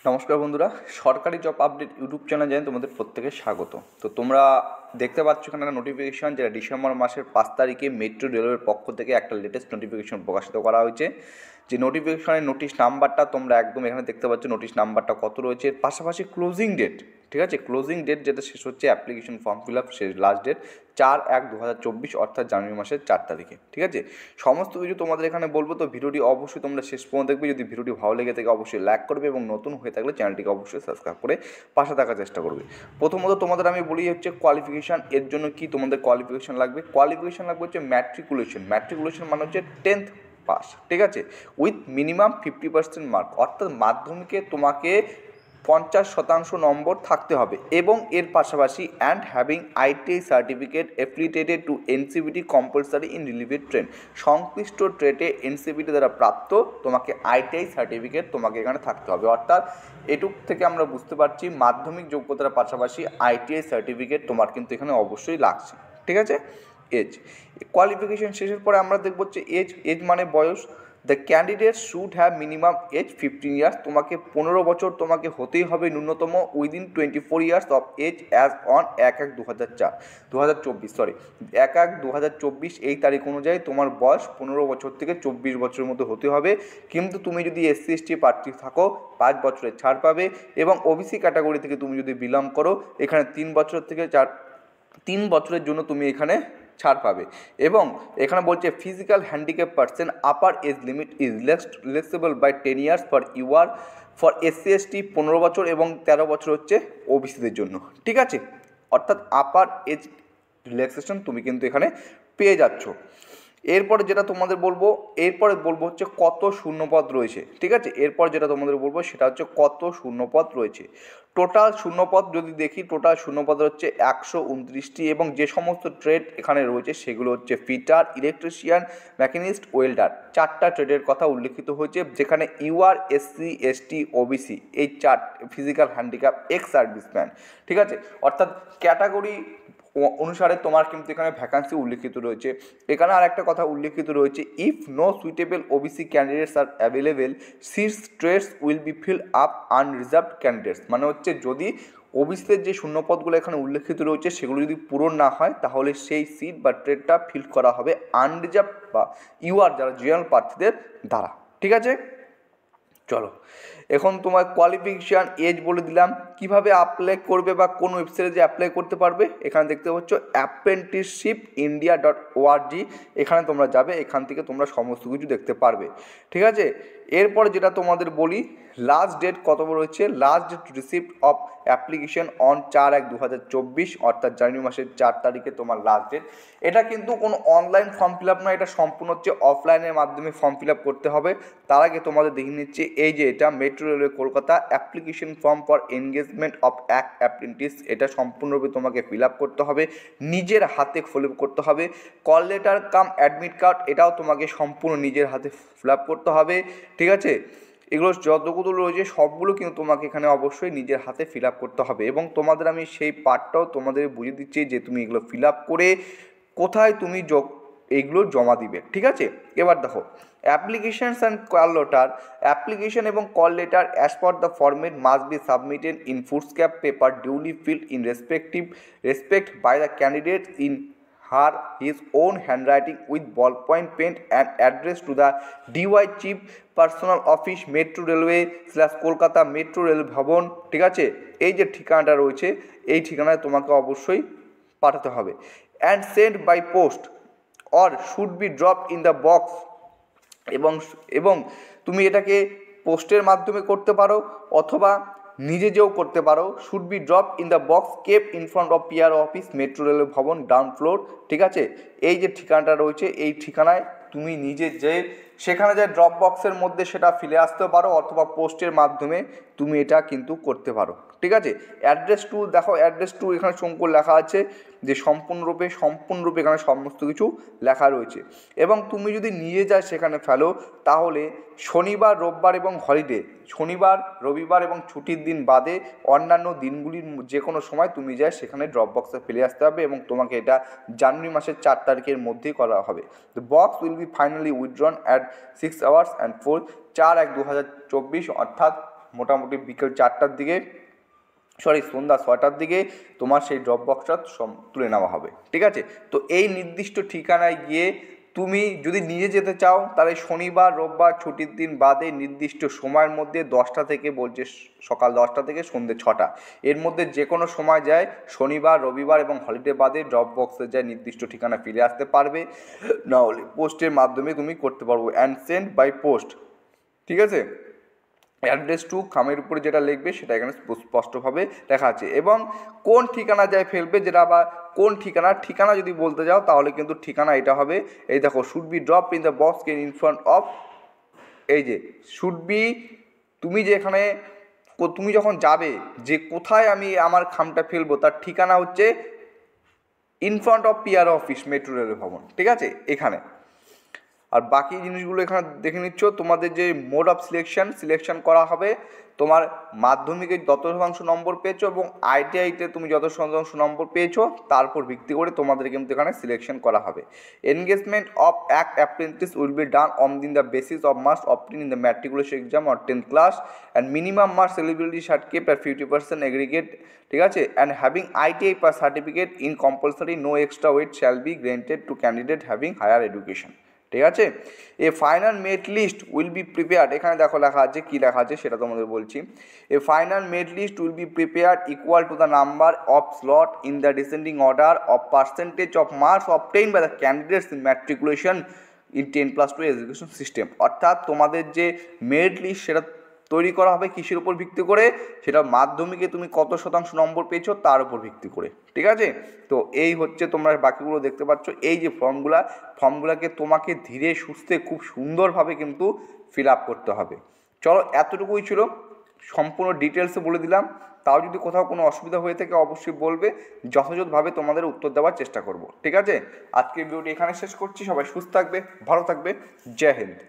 নমস্কার বন্ধুরা, সরকারি জব আপডেট ইউটিউব চ্যানেল জানেন তোমাদের প্রত্যেকে স্বাগত। তো তোমরা দেখতে পাচ্ছ এখানে একটা নোটিফিকেশন, যেটা ডিসেম্বর মাসের 5 তারিখে মেট্রো রেলের পক্ষ থেকে একটা লেটেস্ট নোটিফিকেশন প্রকাশিত করা হয়েছে। যে নোটিফিকেশনের নোটিশ নাম্বারটা তোমরা একদম এখানে দেখতে পাচ্ছ, নোটিশ নাম্বারটা কত রয়েছে, এর পাশাপাশি ক্লোজিং ডেট, ঠিক আছে, ক্লোজিং ডেট যেটা শেষ হচ্ছে অ্যাপ্লিকেশন ফর্ম ফিল আপ শেষ লাস্ট ডেট 4/1/2024 অর্থাৎ জানুয়ারি মাসের 4 তারিখে। ঠিক আছে, সমস্ত কিছু তোমাদের এখানে বলবো, তো ভিডিওটি অবশ্যই তোমরা শেষ পর্যন্ত দেখবে। যদি ভিডিওটি ভালো লেগে থাকে অবশ্যই লাইক করবে এবং নতুন হয়ে থাকলে চ্যানেলটিকে অবশ্যই সাবস্ক্রাইব করে পাশে থাকার চেষ্টা করবে। প্রথমত তোমাদের আমি বলি হচ্ছে কোয়ালিফিকেশান। এর জন্য কি তোমাদের কোয়ালিফিকেশান লাগবে? কোয়ালিফিকেশান লাগবে হচ্ছে ম্যাট্রিকুলেশন মানে হচ্ছে 10th পাস, ঠিক আছে, উইথ মিনিমাম 50% মার্ক, অর্থাৎ মাধ্যমিকে তোমাকে 50% নম্বর থাকতে হবে এবং এর পাশাপাশি and having ITI certificate affiliated to NCVT compulsory in relevant trade, সংশ্লিষ্ট ট্রেডে এনসিবিটি দ্বারা প্রাপ্ত তোমাকে আইটিআই সার্টিফিকেট তোমাকে এখানে থাকতে হবে। অর্থাৎ এটুক থেকে আমরা বুঝতে পারছি মাধ্যমিক যোগ্যতার পাশাপাশি আইটিআই সার্টিফিকেট তোমার কিন্তু এখানে অবশ্যই লাগছে। ঠিক আছে, এজ কোয়ালিফিকেশন শেষের পরে আমরা দেখব হচ্ছে এজ মানে বয়স। The candidate should have minimum age 15 years, তোমাকে 15 বছর তোমাকে হতেই হবে ন্যূনতম within 24 years of age as on 1/1/2024 এই তারিখ অনুযায়ী তোমার বয়স 15 বছর থেকে 24 বছরের মধ্যে হতে হবে। কিন্তু তুমি যদি SC ST প্রার্থী থাকো 5 বছরের ছাড় পাবে এবং ওবিসি ক্যাটাগরি থেকে তুমি যদি বিলং করো এখানে 3 বছর থেকে 3 বছরের জন্য তুমি এখানে ছাড় পাবে। এবং এখানে বলছে physical handicap person upper age limit is relaxable by 10 years for SC ST 15 বছর এবং 13 বছর হচ্ছে ওবিসিদের জন্য। ঠিক আছে, অর্থাৎ আপার এজ রিল্যাক্সেশন তুমি কিন্তু এখানে পেয়ে যাচ্ছ। এরপরে যেটা তোমাদের বলবো হচ্ছে কত শূন্যপদ রয়েছে। ঠিক আছে, এরপর যেটা তোমাদের বলবো সেটা হচ্ছে কত শূন্যপদ রয়েছে। টোটাল শূন্যপদ যদি দেখি, টোটাল শূন্যপদ হচ্ছে 129টি এবং যে সমস্ত ট্রেড এখানে রয়েছে সেগুলো হচ্ছে ফিটার, ইলেকট্রিশিয়ান, মেকানিস্ট, ওয়েল্ডার, 4টা ট্রেডের কথা উল্লেখিত হয়েছে। যেখানে UR SC ST OBC এই 4 ফিজিক্যাল হ্যান্ডিক্যাপ এক্স সার্ভিসম্যান, ঠিক আছে, অর্থাৎ ক্যাটাগরি অনুসারে তোমার কিন্তু এখানে ভ্যাকান্সি উল্লেখিত রয়েছে। এখানে আর একটা কথা উল্লেখিত রয়েছে, if no suitable OBC candidates are available seats trades will be fill up unreserved candidates, মানে হচ্ছে যদি ওবিসিদের যে শূন্যপদগুলো এখানে উল্লেখিত রয়েছে সেগুলো যদি পূরণ না হয় তাহলে সেই সিট বা ট্রেডটা ফিল করা হবে আনরিজার্ভ বা UR যারা জেনারেল প্রার্থীদের দ্বারা। ঠিক আছে, চলো এখন তোমার কোয়ালিফিকেশান এজ বলে দিলাম। কিভাবে অ্যাপ্লাই করবে বা কোন ওয়েবসাইটে যে অ্যাপ্লাই করতে পারবে, এখানে দেখতে পাচ্ছ apprenticeshippindia.org, এখানে তোমরা যাবে, এখান থেকে তোমরা সমস্ত কিছু দেখতে পারবে। ঠিক আছে, এরপরে যেটা তোমাদের বলি, লাস্ট ডেট কত রয়েছে, last date receipt of application on 4/1/2024 অর্থাৎ জানুয়ারি মাসের 4 তারিখে তোমার লাস্ট ডেট। এটা কিন্তু কোনো অনলাইন ফর্ম ফিল আপ নয়, এটা সম্পূর্ণ হচ্ছে অফলাইনের মাধ্যমে ফর্ম ফিল আপ করতে হবে। তার আগে তোমাদের দেখে নিচ্ছে এই যে এটা metro railway Kolkata application form for engagement of apprentice, এটা সম্পূর্ণরূপে তোমাকে ফিল আপ করতে হবে, নিজের হাতে ফিল আপ করতে হবে। কল লেটার কাম অ্যাডমিট কার্ড, এটাও তোমাকে সম্পূর্ণ নিজের হাতে ফিল আপ করতে হবে। ঠিক আছে, এগুলো যতগুলো রয়েছে সবগুলো কিন্তু তোমাকে এখানে অবশ্যই নিজের হাতে ফিল আপ করতে হবে এবং তোমাদের আমি সেই পার্টটাও তোমাদের বুঝিয়ে দিচ্ছি যে তুমি এগুলো ফিল আপ করে কোথায় তুমি এইগুলো জমা দিবে। ঠিক আছে, এবার দেখো applications and call letter, application এবং call letter as per the format must be submitted in foolscap paper duly filled in respect by the candidate in his own handwriting with ballpoint pen and address to the DY Chief Personal Office Metro Railway / Kolkata metro rail ভবন। ঠিক আছে, এই যে ঠিকানাটা রয়েছে এই ঠিকানায় তোমাকে অবশ্যই পাঠাতে হবে। And send by post or should be drop in the box, এবং তুমি এটাকে পোস্টের মাধ্যমে করতে পারো অথবা নিজে যেও করতে পারো। Should be drop in the box kept in front of PR office metro rail Bhavan ground floor. ঠিক আছে, এই যে ঠিকানাটা রয়েছে এই ঠিকানায় তুমি নিজে যে সেখানে যে ড্রপ বক্সের মধ্যে সেটা ফেলে আসতে পারো অথবা পোস্টের মাধ্যমে তুমি এটা কিন্তু করতে পারো। ঠিক আছে, অ্যাড্রেস টু দেখো, অ্যাড্রেস টু এখানে সংকুল লেখা আছে যে সম্পূর্ণরূপে এখানে সমস্ত কিছু লেখা রয়েছে। এবং তুমি যদি নিয়ে যাও সেখানে ফেলো তাহলে শনিবার, রোববার এবং হলিডে, শনিবার, রবিবার এবং ছুটির দিন বাদে অন্যান্য দিনগুলির যে কোনো সময় তুমি যাই সেখানে ড্রপ বক্সে ফেলে আসতে হবে এবং তোমাকে এটা জানুয়ারি মাসের 4 তারিখের মধ্যেই করা হবে। The box will be finally withdrawn at 6 hours and 4/4/2024 অর্থাৎ মোটামুটি বিকেল 4টার দিকে সন্ধ্যা 6টার দিকে তোমার সেই ড্রপ বক্সটা তুলে নেওয়া হবে, ঠিক আছে। তো এই নির্দিষ্ট ঠিকানায় গিয়ে তুমি যদি নিজে যেতে চাও তাহলে শনিবার রোববার ছুটির দিন বাদে নির্দিষ্ট সময়ের মধ্যে 10টা থেকে বলছে সকাল 10টা থেকে সন্ধ্যে 6টা, এর মধ্যে যে কোনো সময় যায় শনিবার রবিবার এবং হলিডে বাদে ড্রপ বক্সে যায় নির্দিষ্ট ঠিকানা ফিরে আসতে পারবে, না হলে পোস্টের মাধ্যমে তুমি করতে পারবো, অ্যান্ড সেন্ড বাই পোস্ট, ঠিক আছে। অ্যাড্রেস টু খামের উপরে যেটা লিখবে সেটা এখানে স্পষ্টভাবে লেখা আছে, এবং কোন ঠিকানা যায় ফেলবে, যেটা আবার কোন ঠিকানা যদি বলতে যাও তাহলে কিন্তু ঠিকানা এটা হবে, এই দেখো, should be drop in the box in front of, এই যে শুড বি, তুমি যেখানে তুমি যখন যাবে যে কোথায় আমি আমার খামটা ফেলবো তার ঠিকানা হচ্ছে in front of PR office metro rail ভবন, ঠিক আছে এখানে। আর বাকি জিনিসগুলো এখানে দেখে নিচ্ছ, তোমাদের যে মোড অফ সিলেকশন করা হবে, তোমার মাধ্যমিকে যত শতাংশ নম্বর পেয়েছো এবং আইটিআইতে তুমি যত শতাংশ নম্বর পেয়েছো তার উপর ভিত্তি করে তোমাদের কিন্তু এখানে সিলেকশন করা হবে। Engagement of apprentice will be done on the basis of marks obtain in the matriculation exam or 10th class and minimum marks eligibility certificate are 50% aggregate, ঠিক আছে, and having ITI pass certificate in compulsory, no extra weight shall be granted to candidate having higher education, ঠিক আছে। A final merit list will be prepared, এখানে দেখো লেখা আছে, কী লেখা আছে সেটা তোমাদের বলছি। A final merit list will be prepared equal to the number of slot in the descending order of percentage of marks obtain by the candidates in matriculation in 10+2 education system, অর্থাৎ তোমাদের যে মেরিট লিস্ট সেটা তৈরি করা হবে কিসের উপর ভিত্তি করে, সেটা মাধ্যমিকে তুমি কত শতাংশ নম্বর পেয়েছো তার উপর ভিত্তি করে, ঠিক আছে। তো এই হচ্ছে তোমরা বাকিগুলো দেখতে পাচ্ছ, এই যে ফর্মগুলোকে তোমাকে ধীরে সুস্থে খুব সুন্দরভাবে কিন্তু ফিল আপ করতে হবে। চলো এতটুকুই ছিল, সম্পূর্ণ ডিটেলসে বলে দিলাম, তাও যদি কোথাও কোনো অসুবিধা হয়ে থাকে অবশ্যই বলবে, যথাযথভাবে তোমাদের উত্তর দেওয়ার চেষ্টা করব, ঠিক আছে। আজকের ভিডিওটি এখানে শেষ করছি, সবাই সুস্থ থাকবে, ভালো থাকবে, জয় হিন্দ।